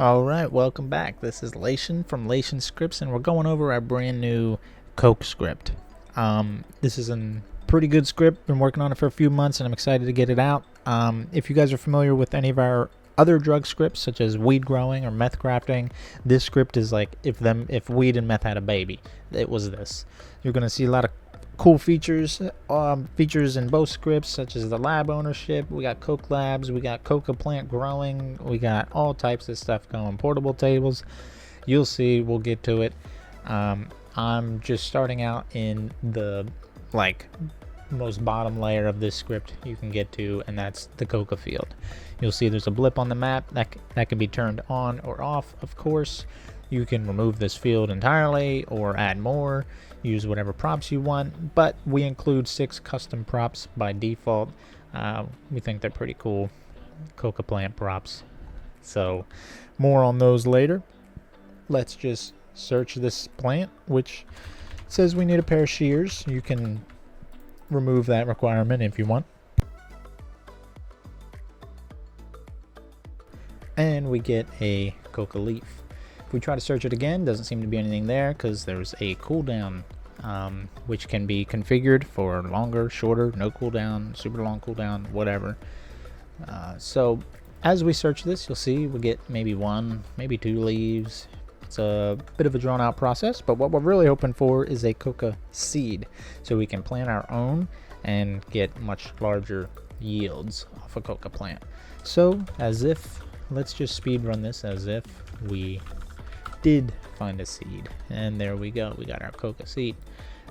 Alright, welcome back. This is Lation from Lation Scripts, and we're going over our brand new Coke script. This is a pretty good script. Been working on it for a few months, and I'm excited to get it out. If you guys are familiar with any of our other drug scripts, such as weed growing or meth crafting, this script is like if weed and meth had a baby. It was this. You're going to see a lot of cool features in both scripts, such as the lab ownership. We got Coke labs, we got Coca plant growing, we got all types of stuff going. Portable tables, you'll see, we'll get to it. I'm just starting out in the most bottom layer of this script you can get to, and that's the Coca field. You'll see there's a blip on the map that can be turned on or off. Of course, you can remove this field entirely or add more, use whatever props you want, but we include 6 custom props by default. We think they're pretty cool Coca plant props, so more on those later. Let's just search this plant, which says we need a pair of shears. You can remove that requirement if you want. And we get a Coca leaf. If we try to search it again, doesn't seem to be anything there because there's a cooldown, which can be configured for longer, shorter, no cooldown, super long cooldown, whatever. So as we search this, you'll see we get maybe 1, maybe 2 leaves. It's a bit of a drawn out process, but what we're really hoping for is a Coca seed, so we can plant our own and get much larger yields off a Coca plant. So let's just speed run this as if we did find a seed, and there we go, we got our Coca seed.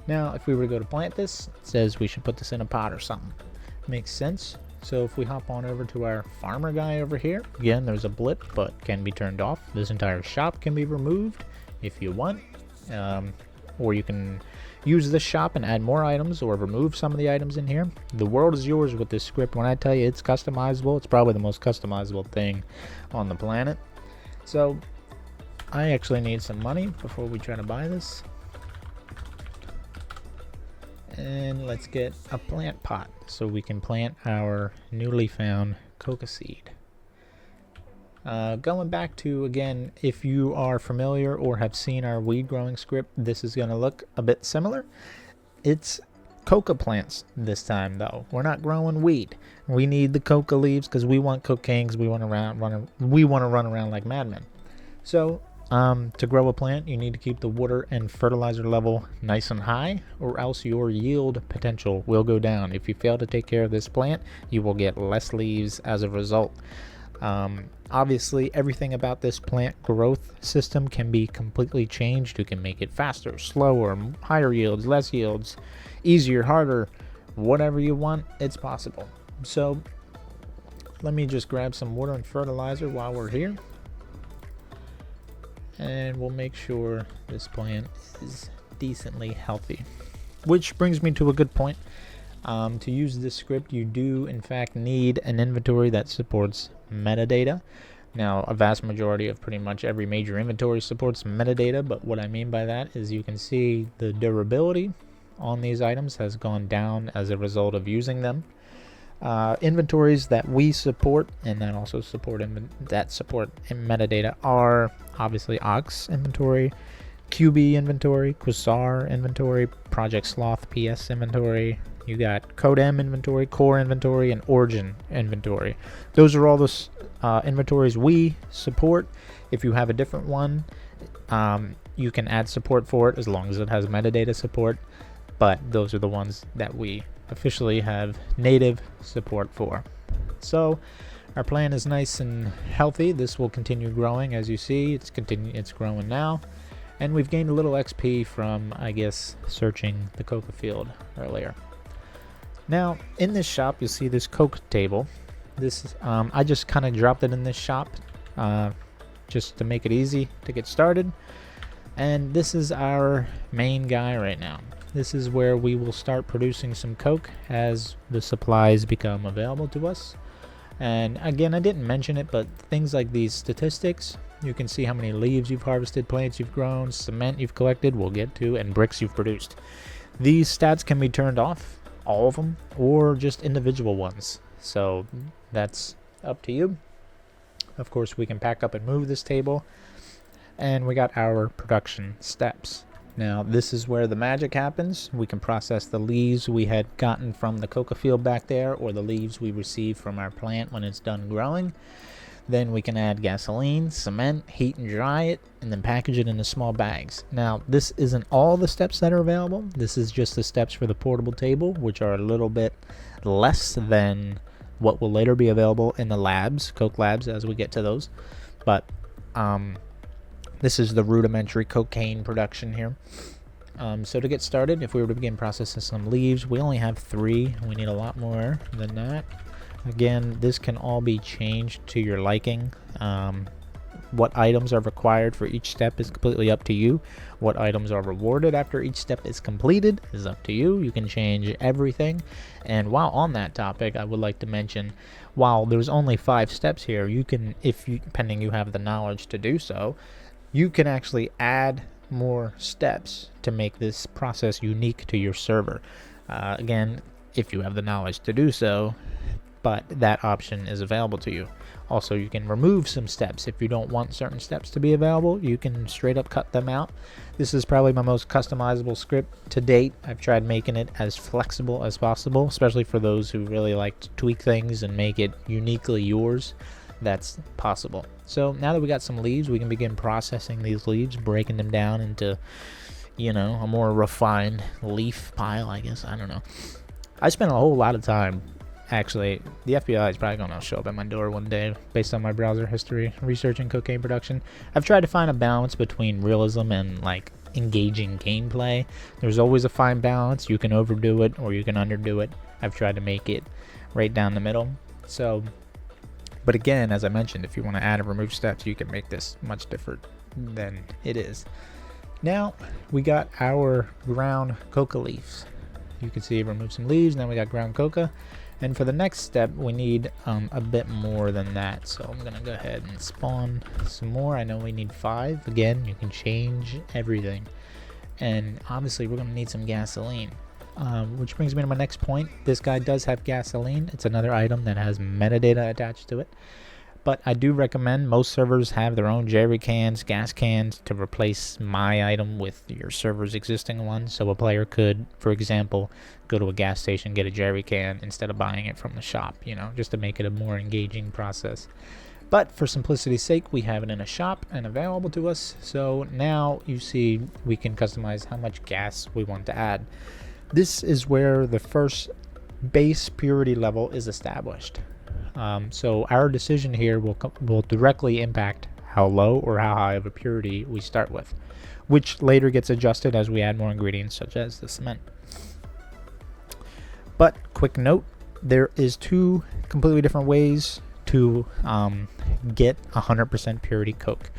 Now if we were to go to plant this, it says we should put this in a pot or something. Makes sense. So if we hop on over to our farmer guy over here, again there's a blip but can be turned off. This entire shop can be removed if you want, or you can use this shop and add more items or remove some of the items in here. The world is yours with this script. When I tell you it's customizable, it's probably the most customizable thing on the planet. So I actually need some money before we try to buy this. And let's get a plant pot so we can plant our newly found Coca seed. Going back to, again, if you are familiar or have seen our weed growing script, this is going to look a bit similar. It's Coca plants this time, though. We're not growing weed. We need the Coca leaves because we want cocaine, because we want to run around like madmen. So to grow a plant, you need to keep the water and fertilizer level nice and high, or else your yield potential will go down. If you fail to take care of this plant, you will get less leaves as a result. Obviously, everything about this plant growth system can be completely changed. You can make it faster, slower, higher yields, less yields, easier, harder, whatever you want, it's possible. So let me just grab some water and fertilizer while we're here, and we'll make sure this plant is decently healthy. Which brings me to a good point. To use this script, you do in fact need an inventory that supports metadata. Now, a vast majority of pretty much every major inventory supports metadata, but what I mean by that is you can see the durability on these items has gone down as a result of using them. Inventories that we support and that also support metadata are obviously Ox inventory, QB inventory, Quasar inventory, Project Sloth PS inventory. You got CodeM inventory, Core inventory, and Origin inventory. Those are all the inventories we support. If you have a different one, you can add support for it as long as it has metadata support, but those are the ones that we officially have native support for. So our plant is nice and healthy. This will continue growing. As you see, it's growing now, and we've gained a little XP from, I guess, searching the Coca field earlier. Now in this shop, you'll see this Coke table. This is, I just kind of dropped it in this shop just to make it easy to get started, and this is our main guy right now. This is where we will start producing some Coke as the supplies become available to us. And again, I didn't mention it, but things like these statistics, you can see how many leaves you've harvested, plants you've grown, cement you've collected, we'll get to, and bricks you've produced. These stats can be turned off, all of them, or just individual ones. So that's up to you. Of course, we can pack up and move this table. And we got our production steps. Now, this is where the magic happens. We can process the leaves we had gotten from the coca field back there, or the leaves we receive from our plant when it's done growing. Then we can add gasoline, cement, heat and dry it, and then package it into small bags. Now, this isn't all the steps that are available. This is just the steps for the portable table, which are a little bit less than what will later be available in the labs, Coke labs, as we get to those. But this is the rudimentary cocaine production here. So to get started, if we were to begin processing some leaves, we only have 3. We need a lot more than that. Again, this can all be changed to your liking. What items are required for each step is completely up to you. What items are rewarded after each step is completed is up to you. You can change everything. And while on that topic, I would like to mention, while there's only 5 steps here, you can, pending you have the knowledge to do so, you can actually add more steps to make this process unique to your server. Again, if you have the knowledge to do so, but that option is available to you. Also, you can remove some steps. If you don't want certain steps to be available, you can straight up cut them out. This is probably my most customizable script to date. I've tried making it as flexible as possible, especially for those who really like to tweak things and make it uniquely yours. That's possible. So now that we got some leaves, we can begin processing these leaves, breaking them down into, a more refined leaf pile, I guess. I don't know. I spent a whole lot of time. Actually, the FBI is probably going to show up at my door one day based on my browser history researching cocaine production. I've tried to find a balance between realism and engaging gameplay. There's always a fine balance. You can overdo it or you can underdo it. I've tried to make it right down the middle. So, but again, as I mentioned, if you want to add and remove steps, you can make this much different than it is. Now we got our ground coca leaves. You can see remove some leaves. Now we got ground coca. And for the next step, we need a bit more than that. So I'm going to go ahead and spawn some more. I know we need 5. Again, you can change everything. And obviously, we're going to need some gasoline. Which brings me to my next point. This guy does have gasoline. It's another item that has metadata attached to it. But I do recommend most servers have their own jerry cans, gas cans to replace my item with your server's existing one. So a player could, for example, go to a gas station, get a jerry can instead of buying it from the shop, just to make it a more engaging process. But for simplicity's sake, we have it in a shop and available to us. So now you see we can customize how much gas we want to add. This is where the first base purity level is established. So our decision here will directly impact how low or how high of a purity we start with, which later gets adjusted as we add more ingredients such as the cement. But quick note, there is 2 completely different ways to get 100% purity Coke.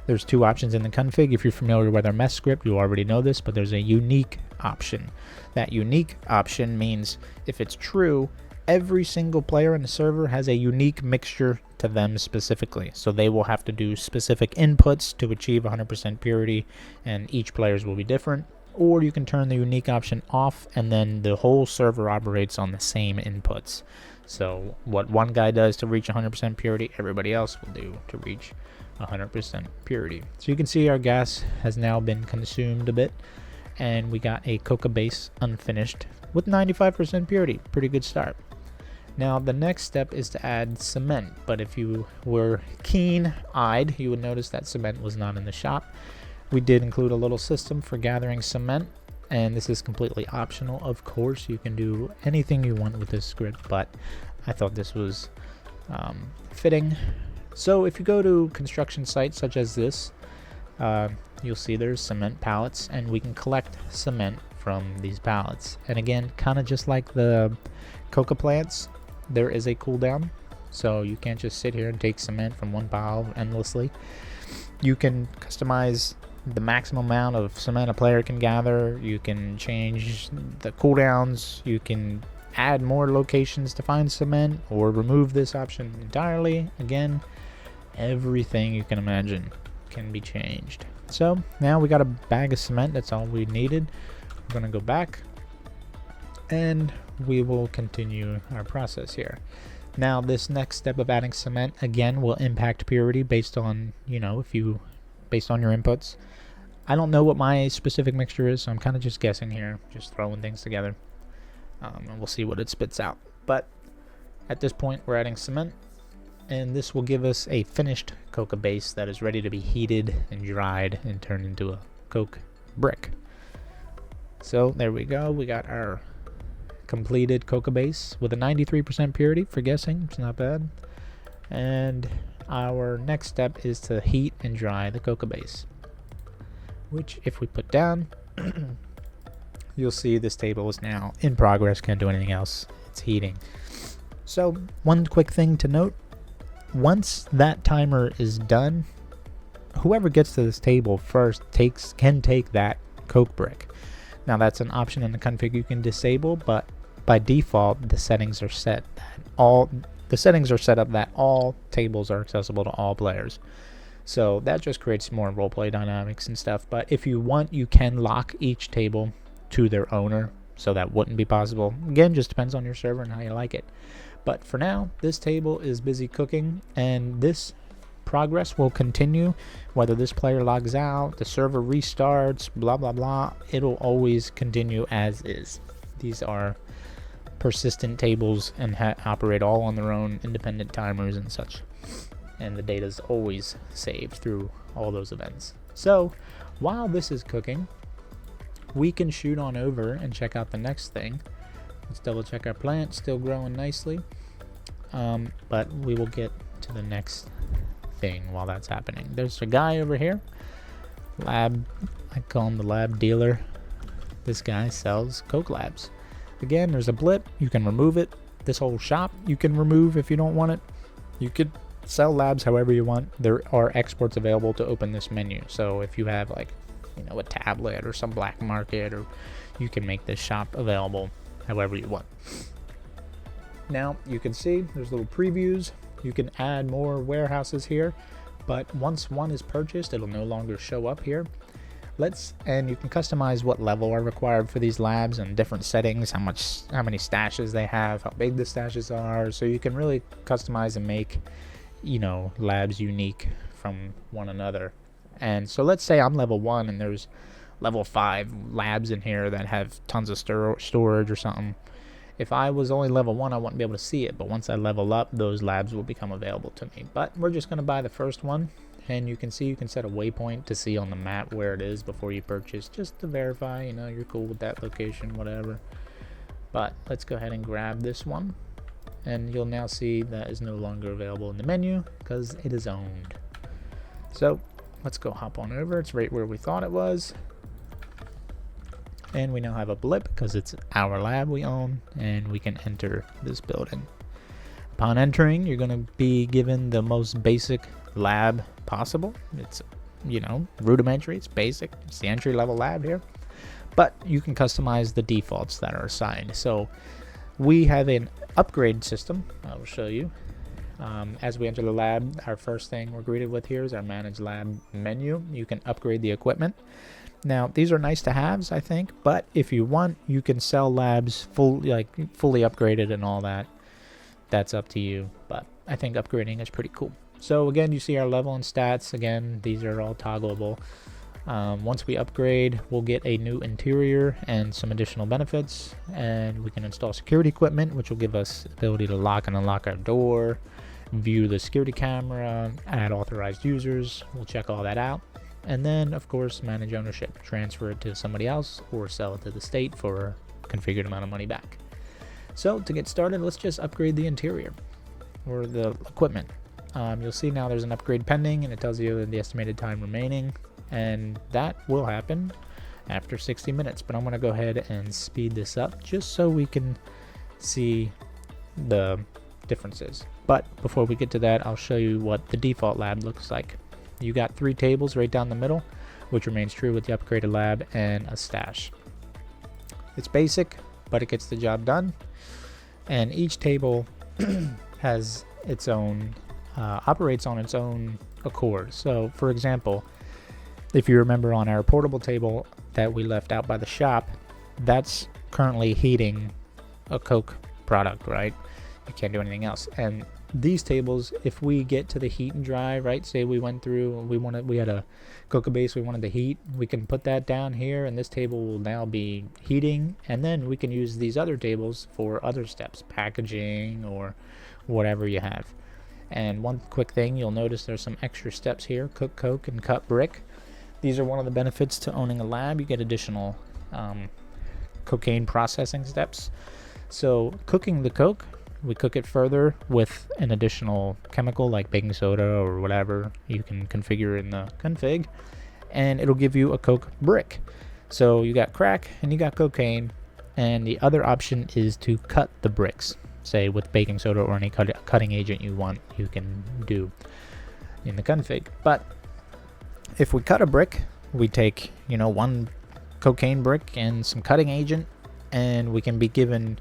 There's 2 options in the config. If you're familiar with our mess script, you already know this, but there's a unique option. That unique option means if it's true, every single player in the server has a unique mixture to them specifically. So they will have to do specific inputs to achieve 100% purity, and each player's will be different. Or you can turn the unique option off, and then the whole server operates on the same inputs. So what one guy does to reach 100% purity, everybody else will do to reach 100% purity. So you can see our gas has now been consumed a bit, and we got a coca base unfinished with 95% purity. Pretty good start. Now the next step is to add cement, but if you were keen-eyed, you would notice that cement was not in the shop. We did include a little system for gathering cement, and this is completely optional. Of course, you can do anything you want with this script, but I thought this was fitting. So if you go to construction sites such as this, you'll see there's cement pallets, and we can collect cement from these pallets. And again, kind of just like the coca plants, there is a cooldown, so you can't just sit here and take cement from one pile endlessly. You can customize the maximum amount of cement a player can gather. You can change the cooldowns. You can add more locations to find cement or remove this option entirely. Again, everything you can imagine can be changed. So now we got a bag of cement. That's all we needed. We're going to go back and we will continue our process here. Now this next step of adding cement again will impact purity based on, based on your inputs. I don't know what my specific mixture is, so I'm kind of just guessing here, just throwing things together, and we'll see what it spits out. But at this point we're adding cement, and this will give us a finished Coca base that is ready to be heated and dried and turned into a Coke brick. So there we go, we got our completed Coca base with a 93% purity. For guessing, it's not bad. And our next step is to heat and dry the Coca base, which if we put down, you'll see this table is now in progress. Can't do anything else, it's heating. So one quick thing to note, once that timer is done, whoever gets to this table first can take that Coke brick. Now that's an option in the config you can disable, but by default the settings are set up that all tables are accessible to all players. So that just creates more roleplay dynamics and stuff. But if you want, you can lock each table to their owner, so that wouldn't be possible. Again, just depends on your server and how you like it. But for now, this table is busy cooking, and this progress will continue whether this player logs out, the server restarts, blah blah blah. It'll always continue as is. These are persistent tables and operate all on their own independent timers and such, and the data is always saved through all those events. So while this is cooking, we can shoot on over and check out the next thing. Let's double check our plant, still growing nicely, but we will get to the next thing while that's happening. There's a guy over here, lab, I call him the lab dealer. This guy sells Coke labs. Again, there's a blip, you can remove it. This whole shop you can remove if you don't want it. You could sell labs however you want. There are exports available to open this menu, so if you have like a tablet or some black market, or you can make this shop available however you want. Now you can see there's little previews. You can add more warehouses here, but once one is purchased, it'll no longer show up here. And you can customize what level are required for these labs and different settings, how many stashes they have, how big the stashes are, so you can really customize and make labs unique from one another. And so let's say I'm level 1 and there's level 5 labs in here that have tons of storage or something. If I was only level 1, I wouldn't be able to see it, but once I level up, those labs will become available to me. But we're just going to buy the first one, and you can see you can set a waypoint to see on the map where it is before you purchase, just to verify you're cool with that location, whatever. But let's go ahead and grab this one, and you'll now see that is no longer available in the menu because it is owned. So let's go hop on over. It's right where we thought it was. And we now have a blip because it's our lab we own, and we can enter this building. Upon entering, you're going to be given the most basic lab possible. It's rudimentary, it's basic, it's the entry level lab here, but you can customize the defaults that are assigned. So we have an upgrade system. I will show you. As we enter the lab, our first thing we're greeted with here is our manage lab menu. You can upgrade the equipment. Now these are nice to haves, I think, but if you want, you can sell labs fully upgraded and all that. That's up to you, but I think upgrading is pretty cool. So again, you see our level and stats. Again, these are all toggleable. Once we upgrade, we'll get a new interior and some additional benefits, and we can install security equipment, which will give us the ability to lock and unlock our door, view the security camera, add authorized users. We'll check all that out. And then, of course, manage ownership, transfer it to somebody else, or sell it to the state for a configured amount of money back. So to get started, let's just upgrade the interior or the equipment. You'll see now there's an upgrade pending, and it tells you the estimated time remaining, and that will happen after 60 minutes. But I'm going to go ahead and speed this up just so we can see the differences. But before we get to that, I'll show you what the default lab looks like. You got 3 tables right down the middle, which remains true with the upgraded lab, and a stash. It's basic, but it gets the job done. And each table has its own, operates on its own accord. So for example, if you remember on our portable table that we left out by the shop, that's currently heating a Coke product, right? you can't do anything else. And these tables, if we get to the heat and dry, right, say we went through, we had a Coca base we wanted to heat, we can put that down here, and this table will now be heating, and then we can use these other tables for other steps, packaging or whatever you have. And one quick thing, you'll notice there's some extra steps here: cook Coke and cut brick. These are one of the benefits to owning a lab. You get additional cocaine processing steps. So cooking the Coke, we cook it further with an additional chemical like baking soda or whatever you can configure in the config, and it'll give you a Coke brick. So you got crack and you got cocaine, and the other option is to cut the bricks, say with baking soda or any cutting agent you want, you can do in the config. But if we cut a brick, we take, one cocaine brick and some cutting agent, and we can be given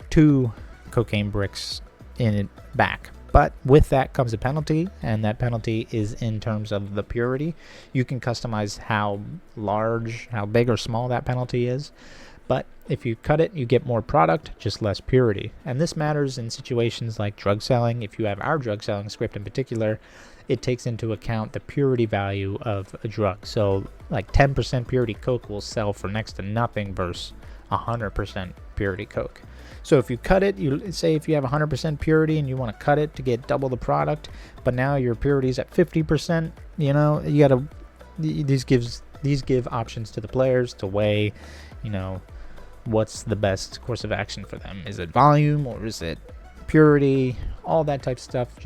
2 cocaine bricks in it back. But with that comes a penalty, and that penalty is in terms of the purity. You can customize how large, how big or small that penalty is. But if you cut it, you get more product, just less purity. And this matters in situations like drug selling. If you have our drug selling script in particular, it takes into account the purity value of a drug. So like 10% purity Coke will sell for next to nothing versus 100% purity Coke. So if you cut it, you say if you have 100% purity and you want to cut it to get double the product, but now your purity is at 50%, you gotta, these give options to the players to weigh, what's the best course of action for them. Is it volume or is it purity? All that type of stuff,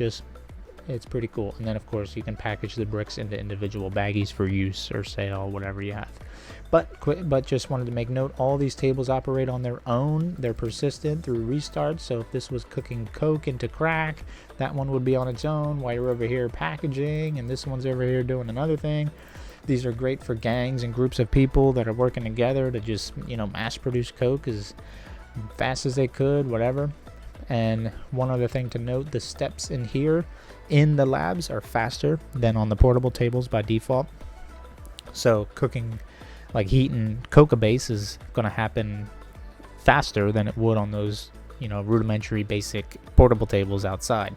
it's pretty cool. And then of course you can package the bricks into individual baggies for use or sale, whatever you have. But just wanted to make note, all these tables operate on their own. They're persistent through restarts. So if this was cooking Coke into crack, that one would be on its own while you're over here packaging, and this one's over here doing another thing. These are great for gangs and groups of people that are working together to just, mass produce Coke as fast as they could, whatever. And one other thing to note, the steps in here in the labs are faster than on the portable tables by default. So cooking, like heating Coca base, is going to happen faster than it would on those, rudimentary basic portable tables outside.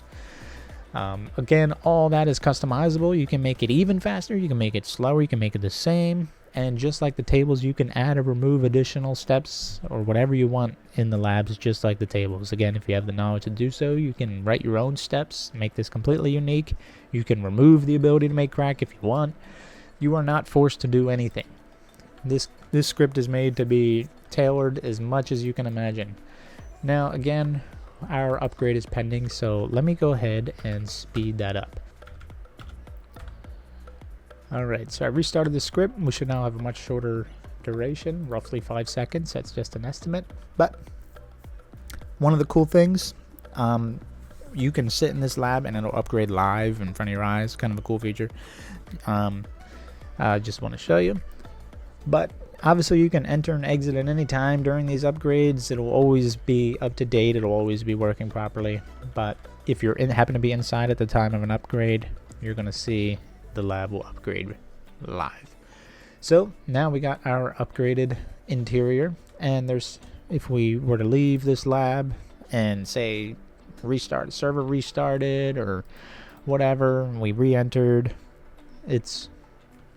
Again, all that is customizable. You can make it even faster, you can make it slower, you can make it the same. And just like the tables, you can add or remove additional steps or whatever you want in the labs, just like the tables. Again, if you have the knowledge to do so, you can write your own steps, make this completely unique. You can remove the ability to make crack if you want. You are not forced to do anything. This script is made to be tailored as much as you can imagine. Now, again, our upgrade is pending, so let me go ahead and speed that up. Alright, so I restarted the script. We should now have a much shorter duration, roughly 5 seconds. That's just an estimate. But one of the cool things, you can sit in this lab and it'll upgrade live in front of your eyes. Kind of a cool feature. I just want to show you. But obviously you can enter and exit at any time during these upgrades. It'll always be up to date. It'll always be working properly. But if you're happen to be inside at the time of an upgrade, you're going to see the lab will upgrade live. So now we got our upgraded interior, and if we were to leave this lab and say server restarted or whatever, we re-entered, it's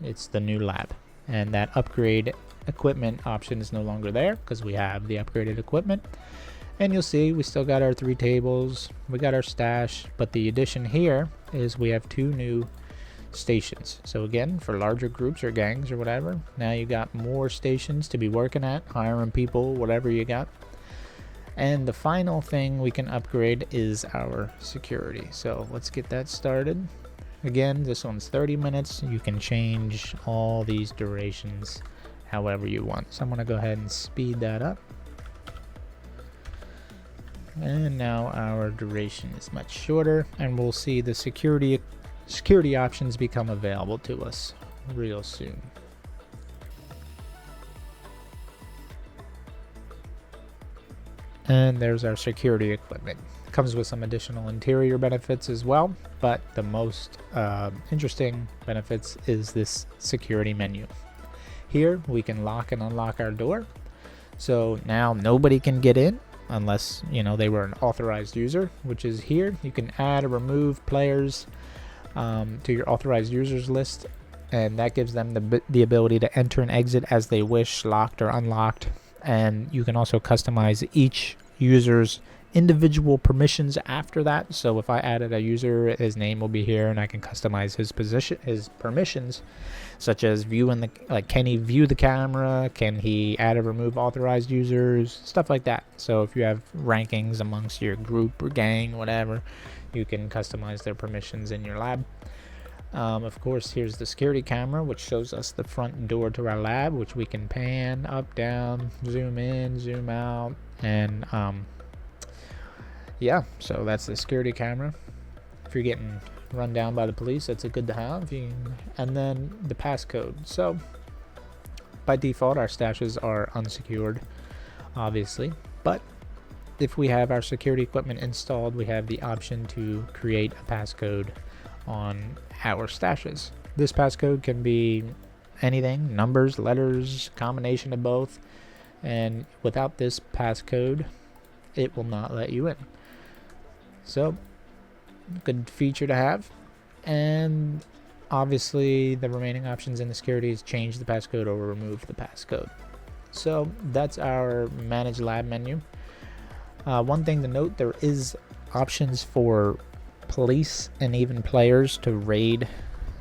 the new lab, and that upgrade equipment option is no longer there because we have the upgraded equipment. And you'll see we still got our 3 tables, we got our stash, but the addition here is we have 2 new stations. So again, for larger groups or gangs or whatever, now you got more stations to be working at, hiring people, whatever you got. And the final thing we can upgrade is our security. So let's get that started. Again, this one's 30 minutes. You can change all these durations however you want. So I'm going to go ahead and speed that up. And now our duration is much shorter, and we'll see the security options become available to us real soon. And there's our security equipment. Comes with some additional interior benefits as well, but the most interesting benefits is this security menu. Here we can lock and unlock our door, so now nobody can get in. unless, you know, they were an authorized user, which is here. You can add or remove players to your authorized users list, and that gives them the ability to enter and exit as they wish, locked or unlocked. And you can also customize each user's individual permissions after that. So if I added a user, his name will be here, and I can customize his permissions, such as viewing the, like, can he view the camera, can he add or remove authorized users, stuff like that. So if you have rankings amongst your group or gang, whatever, you can customize their permissions in your lab. Of course, here's the security camera, which shows us the front door to our lab, which we can pan up, down, zoom in, zoom out, and yeah, so that's the security camera. If you're getting run down by the police, that's a good to have. And then the passcode. So by default, our stashes are unsecured, obviously, but if we have our security equipment installed, we have the option to create a passcode on our stashes. This passcode can be anything, numbers, letters, combination of both, and without this passcode, it will not let you in. So, good feature to have. And obviously the remaining options in the security is change the passcode or remove the passcode. So that's our manage lab menu. One thing to note, there is options for police and even players to raid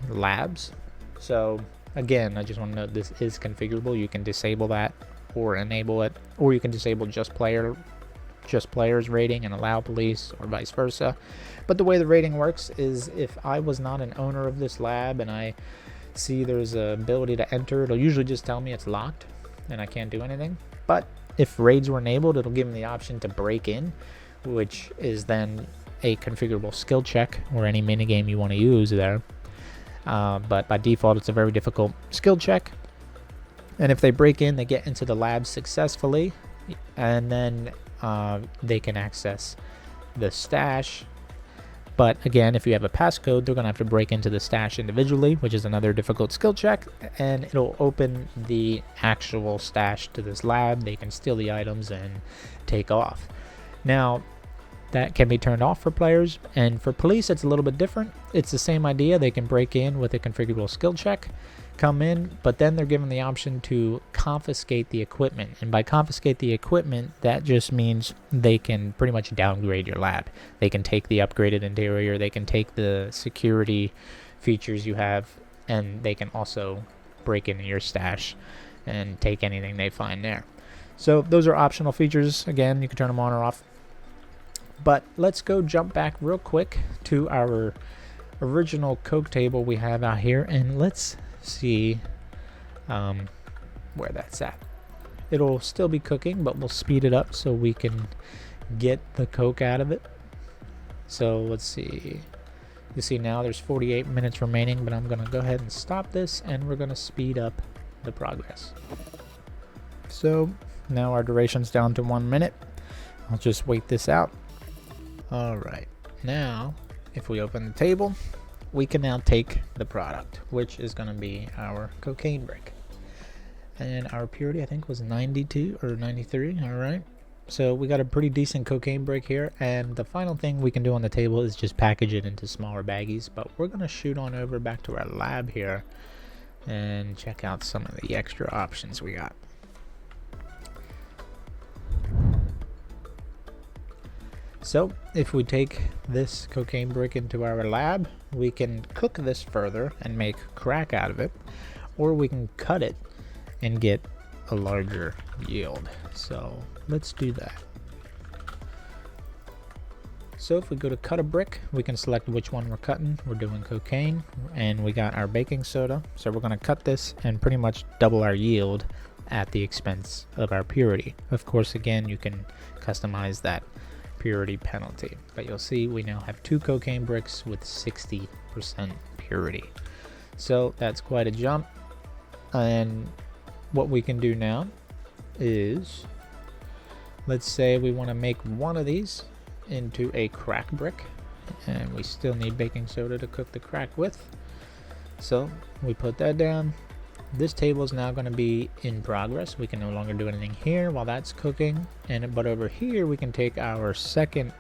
labs. So again, I just want to note this is configurable. You can disable that or enable it, or you can disable just players rating and allow police, or vice versa. But the way the rating works is, if I was not an owner of this lab and I see there's a ability to enter, it'll usually just tell me it's locked and I can't do anything. But if raids were enabled, it'll give me the option to break in, which is then a configurable skill check or any minigame you want to use there. But by default, it's a very difficult skill check. And if they break in, they get into the lab successfully, and then they can access the stash. But again, if you have a passcode, they're going to have to break into the stash individually, which is another difficult skill check, and it'll open the actual stash to this lab. They can steal the items and take off. Now, that can be turned off for players, and for police, it's a little bit different. It's the same idea. They can break in with a configurable skill check, come in, but then they're given the option to confiscate the equipment. And by confiscate the equipment, that just means they can pretty much downgrade your lab. They can take the upgraded interior, they can take the security features you have, and they can also break into your stash and take anything they find there. So those are optional features. Again, you can turn them on or off. But let's go jump back real quick to our original Coke table we have out here, and let's see where that's at. It'll still be cooking, but we'll speed it up so we can get the Coke out of it. So let's see. You see now there's 48 minutes remaining, but I'm gonna go ahead and stop this, and we're gonna speed up the progress. So now our duration's down to 1 minute. I'll just wait this out. Alright, now if we open the table, we can now take the product, which is going to be our cocaine brick. And our purity, I think, was 92 or 93. Alright, so we got a pretty decent cocaine brick here, and the final thing we can do on the table is just package it into smaller baggies. But we're going to shoot on over back to our lab here and check out some of the extra options we got. So if we take this cocaine brick into our lab, we can cook this further and make crack out of it, or we can cut it and get a larger yield. So let's do that. So if we go to cut a brick, we can select which one we're cutting. We're doing cocaine, and we got our baking soda. So we're going to cut this and pretty much double our yield at the expense of our purity. Of course, again, you can customize that purity penalty, but you'll see we now have 2 cocaine bricks with 60% purity. So that's quite a jump. And what we can do now is, let's say we want to make one of these into a crack brick, and we still need baking soda to cook the crack with. So we put that down, this table is now going to be in progress. We can no longer do anything here while that's cooking, but over here we can take our second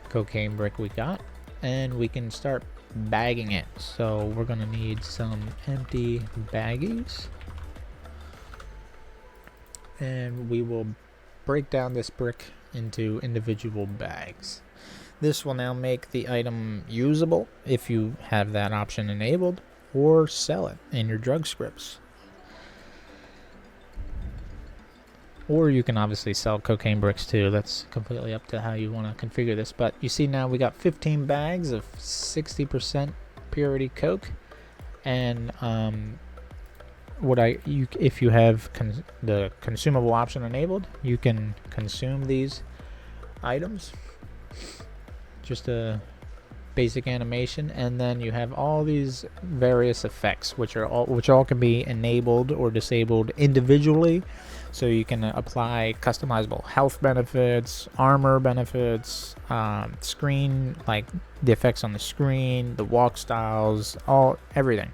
cocaine brick we got and we can start bagging it. So we're going to need some empty baggies, and we will break down this brick into individual bags. This will now make the item usable if you have that option enabled, or sell it in your drug scripts. Or you can obviously sell cocaine bricks too. That's completely up to how you want to configure this. But you see now we got 15 bags of 60% purity Coke, and if you have the consumable option enabled, you can consume these items. Just a basic animation, and then you have all these various effects which all can be enabled or disabled individually. So you can apply customizable health benefits, armor benefits, screen, like the effects on the screen, the walk styles, everything.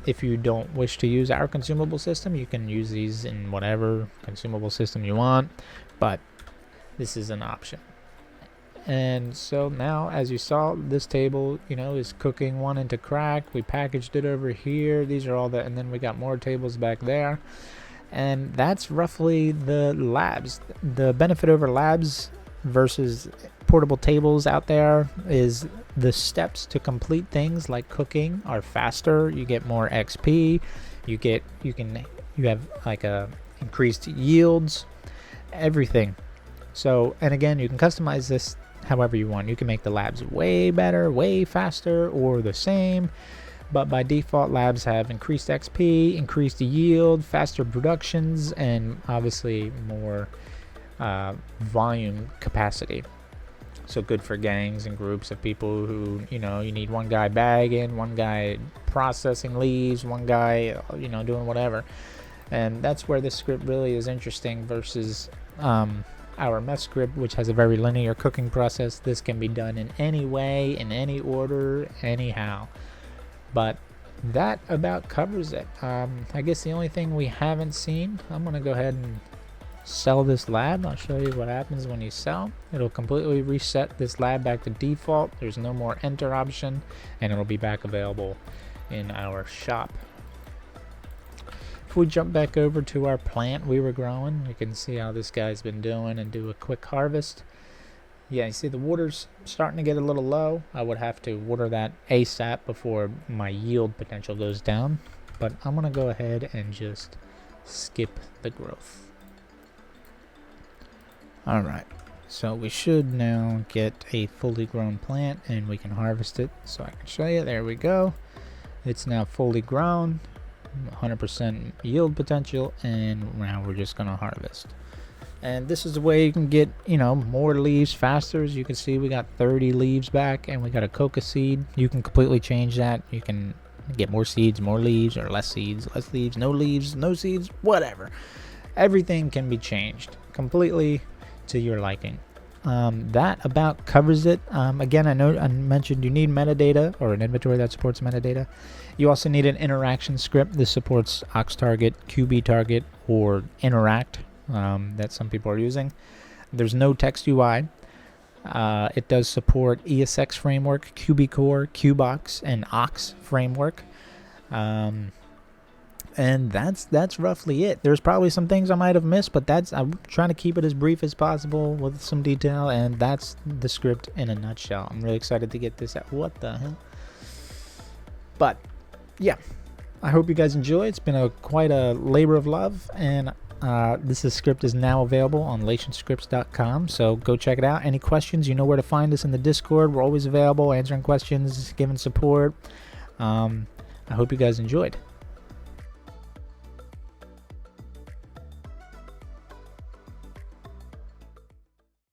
If you don't wish to use our consumable system, you can use these in whatever consumable system you want, but this is an option. And so now, as you saw, this table, is cooking one into crack. We packaged it over here. These are all and then we got more tables back there. And that's roughly the labs. The benefit over labs versus portable tables out there is the steps to complete things like cooking are faster. You get more XP. You have like increased yields, everything. So, and again, you can customize this however you want. You can make the labs way better, way faster, or the same. But by default, labs have increased XP, increased yield, faster productions, and obviously more volume capacity. So good for gangs and groups of people who, you need one guy bagging, one guy processing leaves, one guy, doing whatever. And that's where this script really is interesting versus our meth script, which has a very linear cooking process. This can be done in any way, in any order, anyhow. But that about covers it. I guess the only thing we haven't seen, I'm going to go ahead and sell this lab. I'll show you what happens when you sell. It'll completely reset this lab back to default. There's no more enter option, and it'll be back available in our shop. If we jump back over to our plant we were growing, you can see how this guy's been doing and do a quick harvest. Yeah, you see the water's starting to get a little low. I would have to water that ASAP before my yield potential goes down. But I'm going to go ahead and just skip the growth. Alright, so we should now get a fully grown plant and we can harvest it. So I can show you, there we go. It's now fully grown, 100% yield potential, and now we're just going to harvest. And this is the way you can get, more leaves faster. As you can see, we got 30 leaves back, and we got a coca seed. You can completely change that. You can get more seeds, more leaves, or less seeds, less leaves, no seeds, whatever. Everything can be changed completely to your liking. That about covers it. Again, I know I mentioned you need metadata, or an inventory that supports metadata. You also need an interaction script. This supports Ox Target, QB Target, or Interact. That some people are using. There's no text UI. It does support ESX framework, QBCore, Qbox, and Ox framework. And that's roughly it. There's probably some things I might have missed, but I'm trying to keep it as brief as possible with some detail, and that's the script in a nutshell. I'm really excited to get this out. What the hell? But yeah, I hope you guys enjoy. It's been quite a labor of love, and this script is now available on lationscripts.com, so go check it out. Any questions, you know where to find us in the Discord. We're always available, answering questions, giving support. I hope you guys enjoyed.